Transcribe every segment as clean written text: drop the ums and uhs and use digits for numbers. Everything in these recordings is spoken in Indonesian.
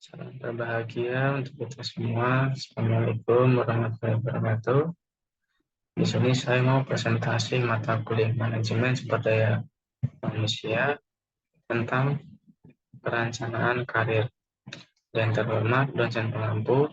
Salam berbahagia untuk kita semua. Assalamualaikum warahmatullahi wabarakatuh. Di sini saya mau presentasi mata kuliah manajemen sumber daya manusia tentang perencanaan karir. Yang terhormat dosen pengampu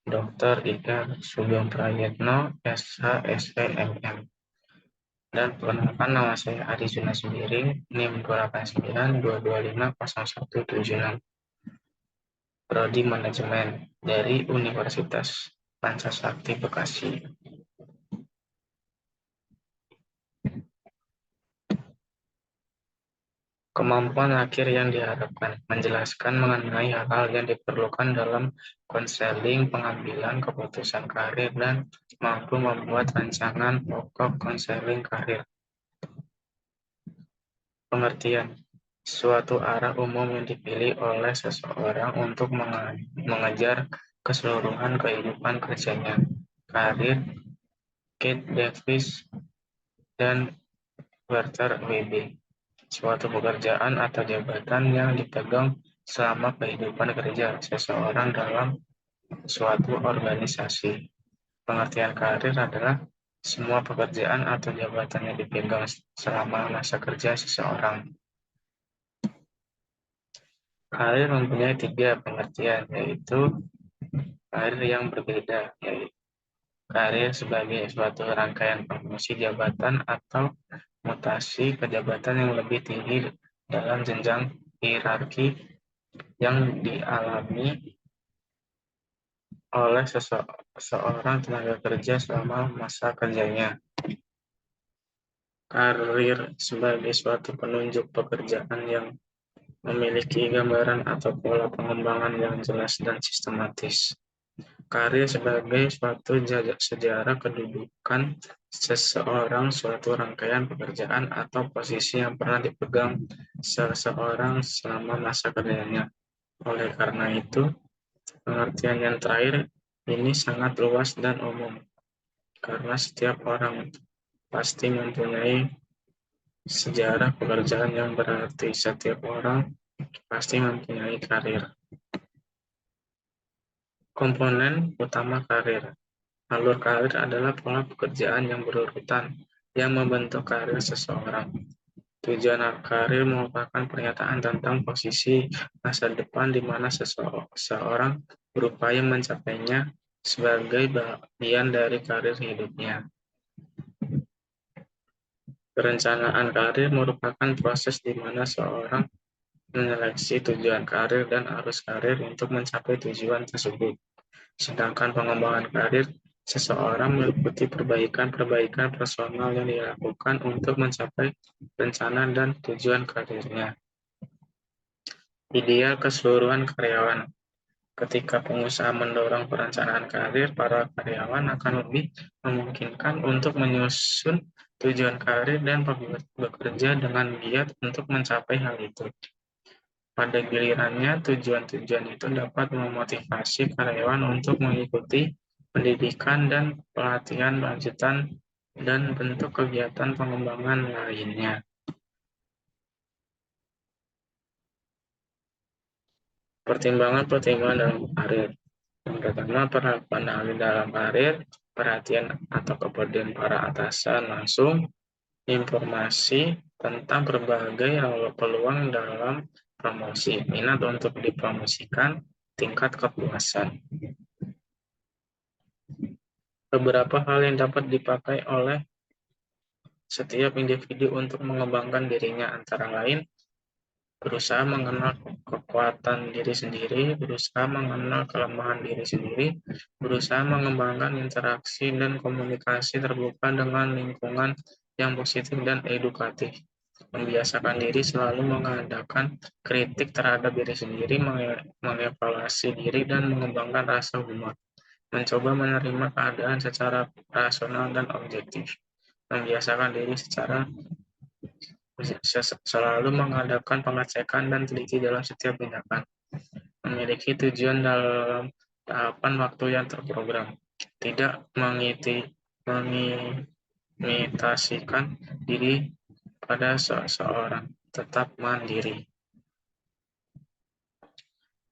Dr. Ika Sugeng Prayitno, SHSEMM. Dan perkenalkan, nama saya Adi Juna Sembiring, NIM 28922500176. Prodi Manajemen dari Universitas Pancasakti Bekasi. Kemampuan akhir yang diharapkan menjelaskan mengenai hal-hal yang diperlukan dalam konseling pengambilan keputusan karir dan mampu membuat rancangan pokok konseling karir. Pengertian: suatu arah umum yang dipilih oleh seseorang untuk mengejar keseluruhan kehidupan kerjanya. Karir, Kate Davis dan Walter W.B. Suatu pekerjaan atau jabatan yang dipegang selama kehidupan kerja seseorang dalam suatu organisasi. Pengertian karir adalah semua pekerjaan atau jabatan yang dipegang selama masa kerja seseorang. Karir mempunyai 3 pengertian, yaitu karir yang berbeda, yaitu karir sebagai suatu rangkaian promosi jabatan atau mutasi ke jabatan yang lebih tinggi dalam jenjang hierarki yang dialami oleh seorang tenaga kerja selama masa kerjanya. Karir sebagai suatu penunjuk pekerjaan yang memiliki gambaran atau pola pengembangan yang jelas dan sistematis. Karir sebagai suatu sejarah kedudukan seseorang, suatu rangkaian pekerjaan atau posisi yang pernah dipegang seseorang selama masa kerjanya. Oleh karena itu, pengertian yang terakhir ini sangat luas dan umum, karena setiap orang pasti mempunyai sejarah pekerjaan yang berarti. Setiap orang pasti mempunyai karir. Komponen utama karir. Alur karir adalah pola pekerjaan yang berurutan yang membentuk karir seseorang. Tujuan karir merupakan pernyataan tentang posisi masa depan di mana seseorang berupaya mencapainya sebagai bagian dari karir hidupnya. Perencanaan karir merupakan proses di mana seorang menyeleksi tujuan karir dan arus karir untuk mencapai tujuan tersebut. Sedangkan pengembangan karir seseorang meliputi perbaikan personal yang dilakukan untuk mencapai rencana dan tujuan karirnya. Ideal keseluruhan karyawan. Ketika pengusaha mendorong perencanaan karir, para karyawan akan lebih memungkinkan untuk menyusun tujuan karir dan bekerja dengan giat untuk mencapai hal itu. Pada gilirannya, tujuan-tujuan itu dapat memotivasi karyawan untuk mengikuti pendidikan dan pelatihan lanjutan dan bentuk kegiatan pengembangan lainnya. Pertimbangan-pertimbangan dalam karir. Yang pertama, penerapan ahli dalam karir, perhatian atau kepedulian para atasan langsung, informasi tentang berbagai peluang dalam promosi, minat untuk dipromosikan, tingkat kepuasan. Beberapa hal yang dapat dipakai oleh setiap individu untuk mengembangkan dirinya antara lain berusaha mengenal kekuatan diri sendiri, berusaha mengenal kelemahan diri sendiri, berusaha mengembangkan interaksi dan komunikasi terbuka dengan lingkungan yang positif dan edukatif, membiasakan diri selalu mengadakan kritik terhadap diri sendiri, mengevaluasi diri dan mengembangkan rasa humor, mencoba menerima keadaan secara rasional dan objektif, membiasakan diri secara selalu mengadakan pengecekan dan teliti dalam setiap tindakan, memiliki tujuan dalam tahapan waktu yang terprogram, tidak mengimitasikan diri pada seseorang, tetap mandiri.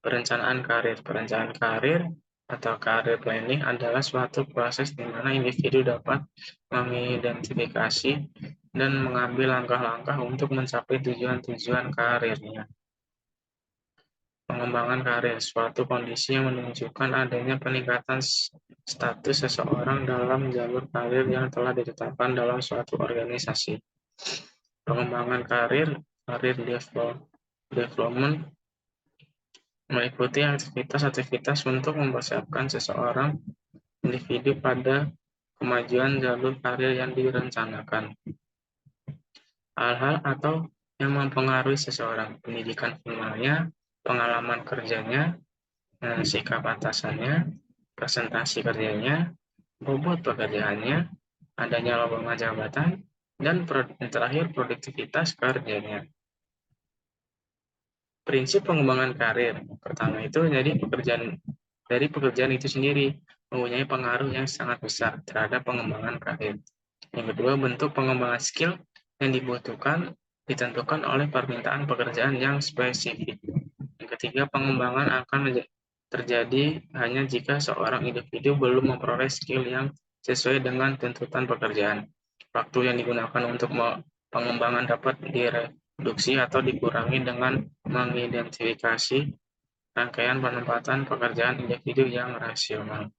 Perencanaan karir. Perencanaan karir atau career planning adalah suatu proses di mana individu dapat mengidentifikasi dan mengambil langkah-langkah untuk mencapai tujuan-tujuan karirnya. Pengembangan karir, suatu kondisi yang menunjukkan adanya peningkatan status seseorang dalam jalur karir yang telah ditetapkan dalam suatu organisasi. Pengembangan karir, development, meliputi aktivitas-aktivitas untuk mempersiapkan seseorang individu pada kemajuan jalur karir yang direncanakan. Hal-hal atau yang mempengaruhi seseorang, pendidikan formalnya, pengalaman kerjanya, sikap atasannya, presentasi kerjanya, bobot pekerjaannya, adanya lowongan jabatan, dan terakhir produktivitas kerjanya. Prinsip pengembangan karir. Pertama itu jadi pekerjaan itu sendiri mempunyai pengaruh yang sangat besar terhadap pengembangan karir. Yang kedua, bentuk pengembangan skill yang dibutuhkan ditentukan oleh permintaan pekerjaan yang spesifik. Yang ketiga, pengembangan akan terjadi hanya jika seorang individu belum memperoleh skill yang sesuai dengan tuntutan pekerjaan. Waktu yang digunakan untuk pengembangan dapat direduksi atau dikurangi dengan mengidentifikasi rangkaian penempatan pekerjaan individu yang rasional.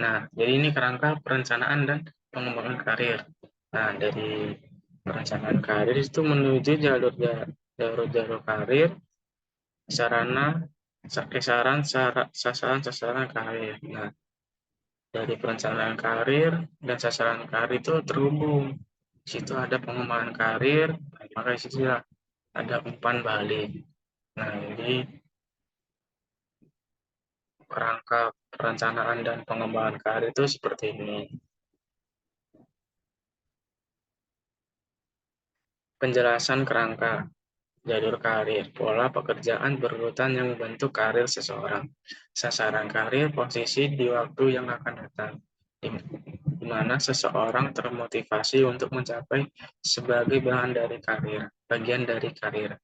Nah, jadi ini kerangka perencanaan dan pengembangan karir. Nah, dari perencanaan karir itu menuju jalur karir, sasaran karir. Nah, dari perencanaan karir dan sasaran karir itu terhubung. Di situ ada pengembangan karir, maka di situ ada umpan balik. Nah, jadi kerangka perencanaan dan pengembangan karir itu seperti ini. Penjelasan kerangka jalur karir, pola pekerjaan berurutan yang membentuk karir seseorang. Sasaran karir, posisi di waktu yang akan datang, di mana seseorang termotivasi untuk mencapai sebagai bagian dari karir.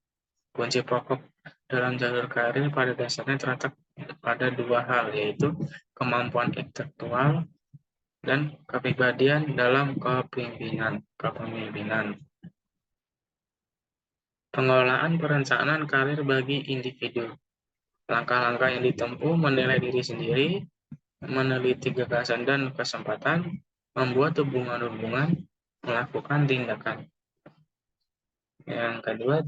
Kunci pokok dalam jalur karir pada dasarnya terletak pada dua hal, yaitu kemampuan intelektual dan kepribadian dalam kepemimpinan. Pengelolaan perencanaan karir bagi individu. Langkah-langkah yang ditempuh menilai diri sendiri, meneliti gagasan dan kesempatan, membuat hubungan-hubungan, melakukan tindakan. Yang kedua,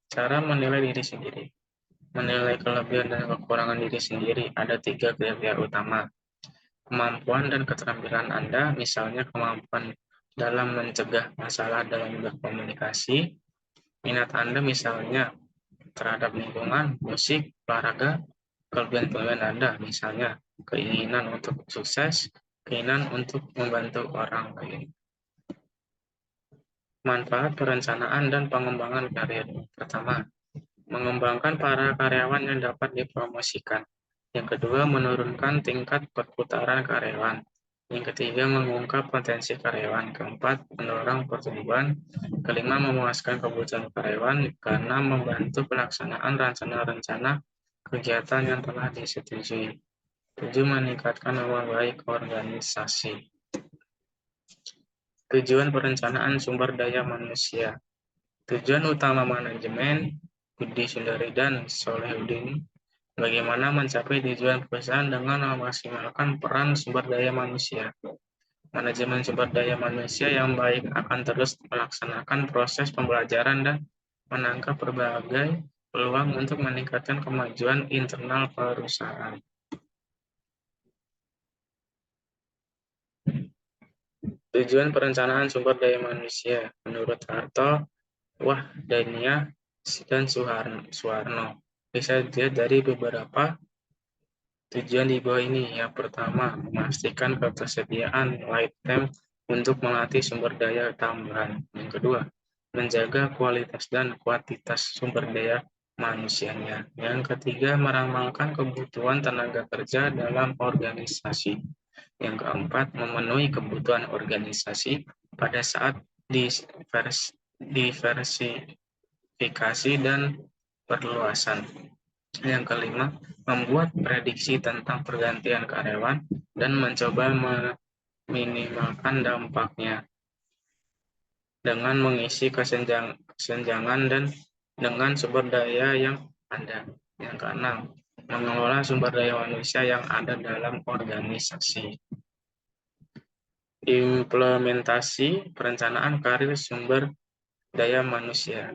cara menilai diri sendiri. Menilai kelebihan dan kekurangan diri sendiri ada 3 kriteria utama. Kemampuan dan keterampilan Anda, misalnya kemampuan dalam mencegah masalah dalam berkomunikasi. Minat Anda misalnya terhadap lingkungan, musik, olahraga. Kelebihan Anda misalnya keinginan untuk sukses, keinginan untuk membantu orang lain. Manfaat perencanaan dan pengembangan karir. Pertama, mengembangkan para karyawan yang dapat dipromosikan. Yang kedua, menurunkan tingkat perputaran karyawan. Yang ketiga, mengungkap potensi karyawan. Keempat, mendorong pertumbuhan. Kelima, memuaskan kebutuhan karyawan karena membantu pelaksanaan rencana-rencana kegiatan yang telah disetujui. 7, meningkatkan nama baik organisasi. Tujuan perencanaan sumber daya manusia. Tujuan utama manajemen Budi Sundari dan Solehudin, bagaimana mencapai tujuan perusahaan dengan memaksimalkan peran sumber daya manusia. Manajemen sumber daya manusia yang baik akan terus melaksanakan proses pembelajaran dan menangkap berbagai peluang untuk meningkatkan kemajuan internal perusahaan. Tujuan perencanaan sumber daya manusia menurut Harto, Wahdania, dan Suwarno bisa dilihat dari beberapa tujuan di bawah ini. Yang pertama, memastikan ketersediaan light time untuk melatih sumber daya tambahan. Yang kedua, menjaga kualitas dan kuantitas sumber daya manusianya. Yang ketiga, meramalkan kebutuhan tenaga kerja dalam organisasi. Yang keempat, memenuhi kebutuhan organisasi pada saat diversifikasi dan perluasan. Yang kelima, membuat prediksi tentang pergantian karyawan dan mencoba meminimalkan dampaknya dengan mengisi kesenjangan dan dengan sumber daya yang ada. Yang keenam, mengelola sumber daya manusia yang ada dalam organisasi. Implementasi perencanaan karir sumber daya manusia.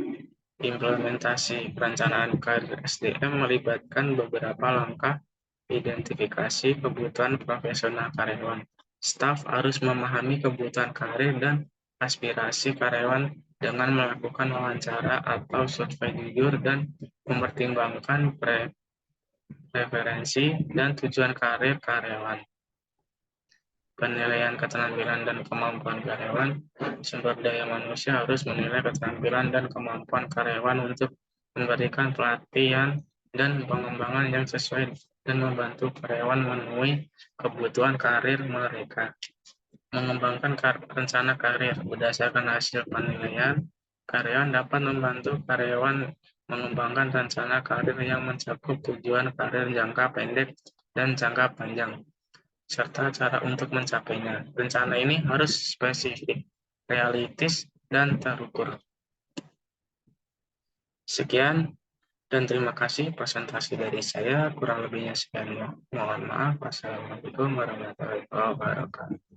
Implementasi perencanaan karir SDM melibatkan beberapa langkah identifikasi kebutuhan profesional karyawan. Staf harus memahami kebutuhan karir dan aspirasi karyawan dengan melakukan wawancara atau survei jujur dan mempertimbangkan preferensi dan tujuan karir karyawan. Penilaian keterampilan dan kemampuan karyawan. Sumber daya manusia harus menilai keterampilan dan kemampuan karyawan untuk memberikan pelatihan dan pengembangan yang sesuai dan membantu karyawan memenuhi kebutuhan karir mereka. Mengembangkan rencana karir berdasarkan hasil penilaian, karyawan dapat membantu karyawan mengembangkan rencana karir yang mencakup tujuan karir jangka pendek dan jangka panjang, serta cara untuk mencapainya. Rencana ini harus spesifik, realistis, dan terukur. Sekian dan terima kasih presentasi dari saya. Kurang lebihnya sekian. Mohon maaf. Wassalamualaikum warahmatullahi wabarakatuh.